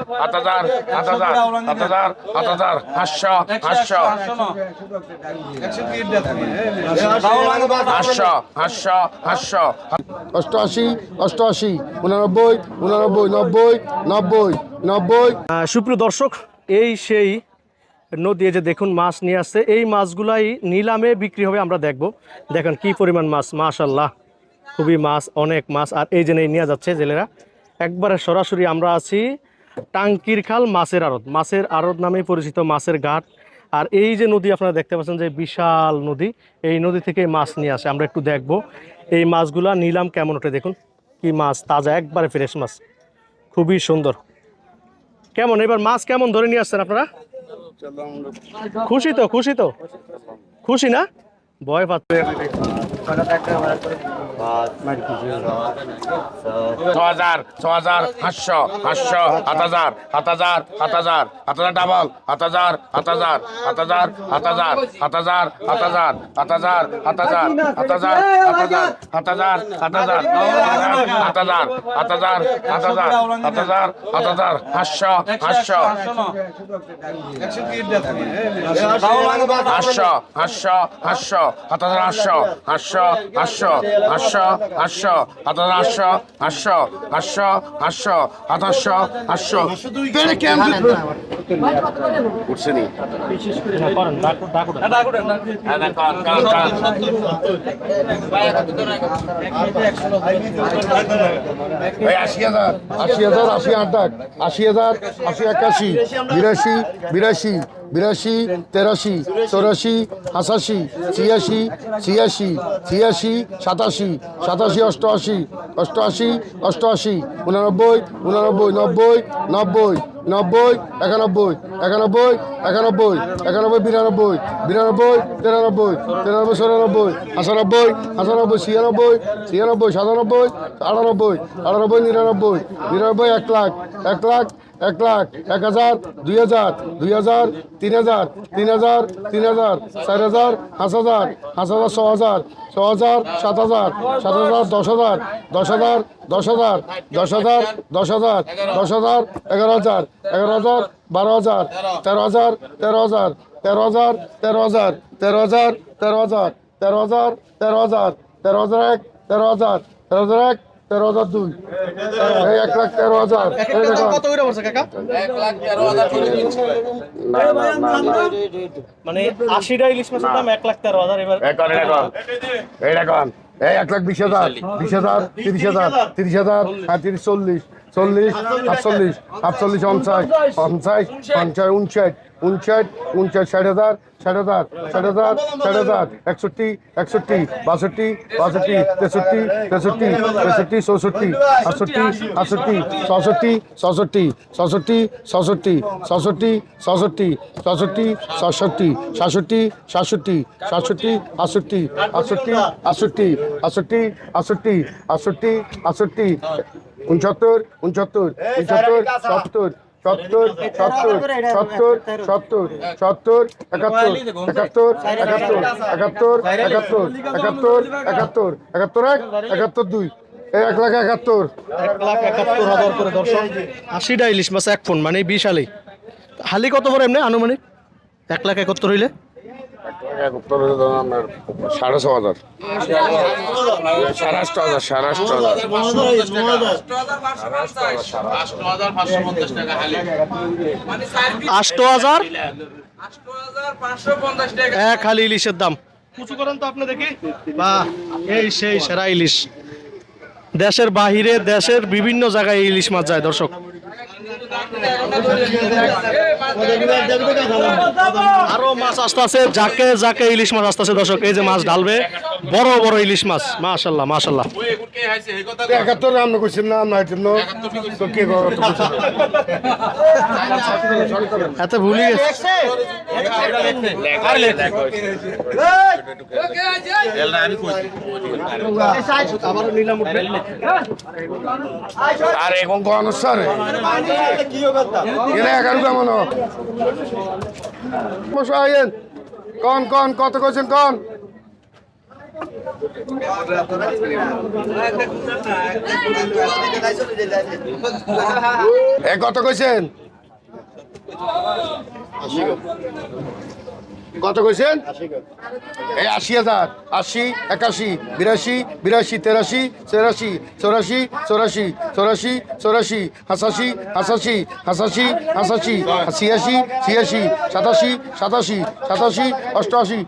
7000 7000 800 800 88 88 89 89 90 90। সুপ্রিয় দর্শক, এই সেই নদী, যে দেখুন মাছ নিয়ে আসছে, এই মাছগুলাই নিলামে বিক্রি হবে। আমরা দেখব, দেখেন কি পরিমাণ মাছ, মাশাআল্লাহ খুবই মাছ, অনেক মাছ। আর এই যে নিয়ে যাচ্ছে জেলেরা, একবারে সরাসরি আমরা আছি টাঙ্কির খাল মাছের আড়ত নামে পরিচিত, মাছের ঘাট। আর এই যে নদী আপনারা দেখতে পাচ্ছেন, যে বিশাল নদী, এই নদী থেকে মাছ নিয়ে আসে। আমরা একটু দেখব এই মাছগুলা নিলাম কেমন ওঠে। দেখুন কি মাছ, তাজা একবারে ফ্রেশ মাছ, খুবই সুন্দর। কেমন এবার মাছ কেমন ধরে নিয়ে আসছেন আপনারা? খুশি তো খুশি না? ভয় পাচ্ছে। 6000 6000 800 800 7000 7000 7000 7000 ডাবল 7000 7000 7000 7000 7000 7000 7000 7000 7000 7000 7000 7000 7000 800 800 82 83 84 85 86 87 88 88 88 88 88 89 89 90 90 91 92 92 91 92 92 93 93 94 95 95 96 96 97 98 99 99 1 লাখ 1 লাখ 1 লাখ 1000 2000 2000 3000 3000 3000 4000 5000 5000 6000 6000 7000 7000 10000 10000 10000 10000 10000 10000 11000 11000 12000 13000 13000 13000 13000 13000 13000 13000 13000 13000 13000 13000 13002 1 লাখ 13000। কত করে পড়ছে কাকা? 1,13,000 মানে 80টা ইলিশ মাছের দাম 1,13,000। এবার এইরকম 1,20,000 20,000 30,000 30,000 35 40 40 48 48 50 50 50 59 59 59 60,000 60,000 60,000 60,000 61 61 62 62 63 63 63 64 68 68 67 67 67 67 67 67 67 67 67 67 68 68 68 68 68 68 68 69 69 69 70 70 70 70 70 70 71 71 71 71 71 71 71 71 2 1 লাখ 71। 1,71,000 করে দর্শক। 80টা ইলিশ মাছ এক ফোন, মানে বিশালই। হালি কত করে এমনি আনুমানিক? 1,71,000 হইলে 6,500 8,000 এক হালি ইলিশের দাম। কুচু করেন তো আপনি দেখি। বাহ, এই সেই সেরা ইলিশ। দেশের বাহিরে, দেশের বিভিন্ন জায়গায় ইলিশ মাছ যায় দর্শক। আরো মাছ আসতে আছে, যাকে যাকে ইলিশ মাছ আসতে আছে দর্শক। এই যে মাছ ঢালবে, বড় বড় ইলিশ মাছ, মাশাআল্লাহ মাশাআল্লাহ। 71 আমরা কইছি না, আমরা জন্য তো কি করব? এত ভুলি গেছে। আর এখন কোন অনুসারে এনে 11 কেমন মশাইন কোন কোন কত কইছেন কোন এ কত কইছেন? কত কইছেন? এই ৮০,০০০, ৮০, ৮১, ৮২, ৮২, ৮৩, ৮৪, ৮৪, ৮৪, ৮৪, ৮৪, ৮৫, ৮৮, ৮৮, ৮৮, ৮৬, ৮৬, ৮৭, ৮৭, ৮৭, ৮৮, ৮৮, ৮৯, ৮৯, ৮৯, ৯০, ৯০, ৯০, ৯০,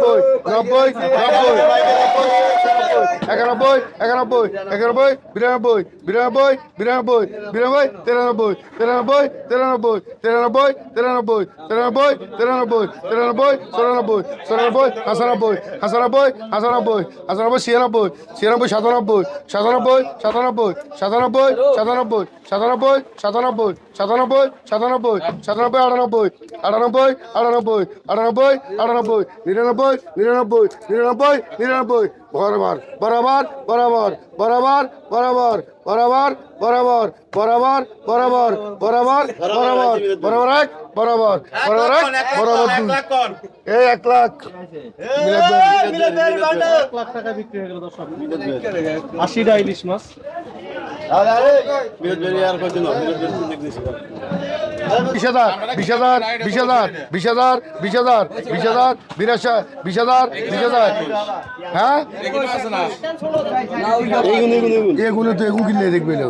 ৯০, ৯১, ৯১, ৯২, ৯২, ৯২, ৯২, ৯২, ৯৩, ৯৪, 93, 94, 93, 94, 93, 94, 94, 95, 95, 96, 97, 96, 97, 97, 97, 97, 97, 97, 97, 97, 97, 97, 98, 98, 98, 98, 99, 99, 99, 99, বরাবর বরাবর বরাবর বরাবর বরাবর বরাবর বরাবর বরাবর বরাবর বরাবর বরাবর বরাবর এক বরাবর বরাবর এক বরাবর দুই এই 1 লাখ লাখ টাকা বিক্রি হয়ে গেল দর্শক 80টা ইলিশ মাছ 20,000 20,000 20,000 20,000 20,000 20,000 20,000 20,000 হ্যাঁ এগুলো তো এগুলো কিনলে দেখবে না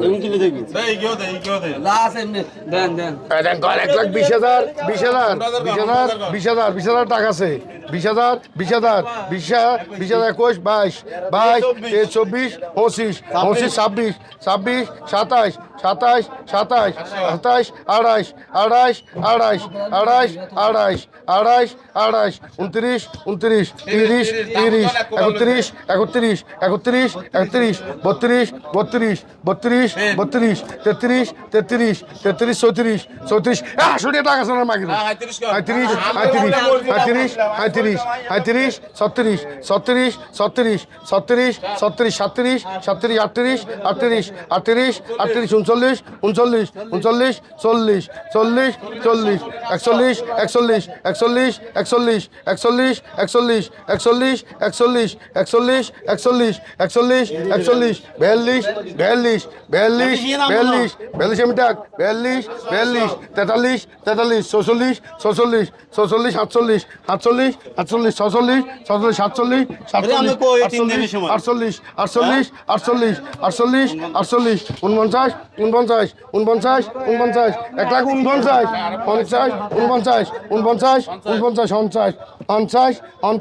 এক লাখ 20,000 20,000 20,000 20,000 20,000 টাকা আছে 20,000 20,000 20,000 21 22 22 24 25 25 26 26 27 27 27 27 28 28 28 28 28 28 28 29 29 30 30 31 31 31 31 32 32 32 32 33 33 33 34 34 100 টাকা আছে না মাগির 35 35 35 35 35 37 37 37 37 37 37 37 38 38 38 38 39 39 39 40 40 40 41 41 41 41 41 41 41 41 41 41 41 41 42 42 42 42 42 আমি ডাক 42 42 43 43 46 46 46 47 47 48 46 46 47 47 48 48 48 48 48 49 49 49 49 1 লাখ 49 50 49 49 49 50 50 50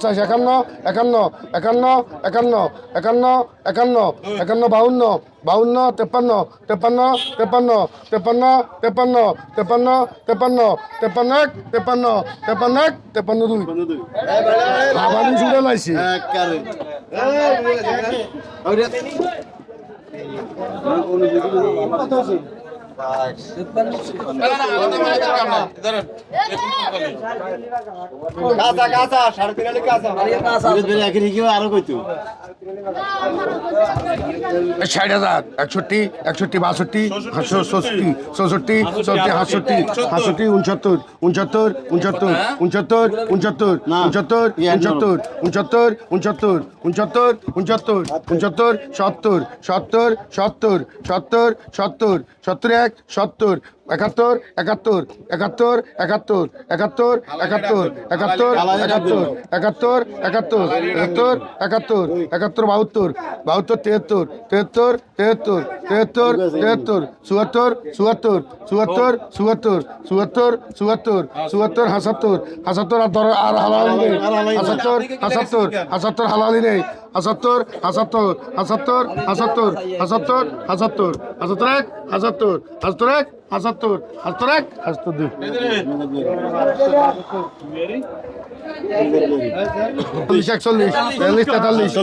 51 51 51 51 51 51 51 52 52 53 53 53 53 53 53 53 53 53 53 2 আবার জুড়ে লাইছি আরো কইতো 60,000 61 61 62 65 66 67 67 68 69 70 75 75 75 75 75 75 75 75 75 70 70 70 70 70 71 70 71 71 71 71 71 71 71 71 71 71 71 71 72 72 73 73 73 73 74 74 74 74 74 74 74 75 75 আর হালালি নেই 75 75 75 হালালি নেই 75 75 75 75 75 75 75 75 75 75 75 72 41 42 43 48 48 48 48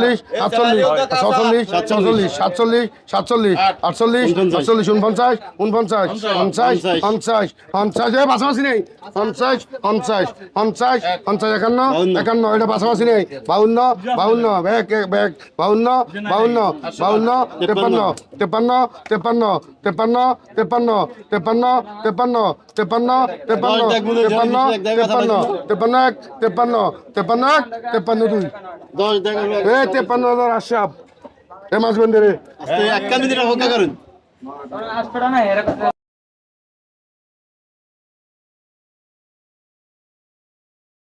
49 47 47 47 48 49 49 50 50 পাশাপাশি নেই 50 50 50 50 51 51 এটা পাশাপাশি নেই 52 52 ব্যাক ব্যাক 52 52 52 53 53 53 53 53 53 53 53 53 53 তেপ্পান্ন তেপ্পান্ন এক তেপ্পান্ন তেপ্পান্ন এক তেপ্পান্ন দুই 10 টাকা 53,800 এ মাছ বন্ধে রে আস্তে 1 মিনিট অপেক্ষা করুন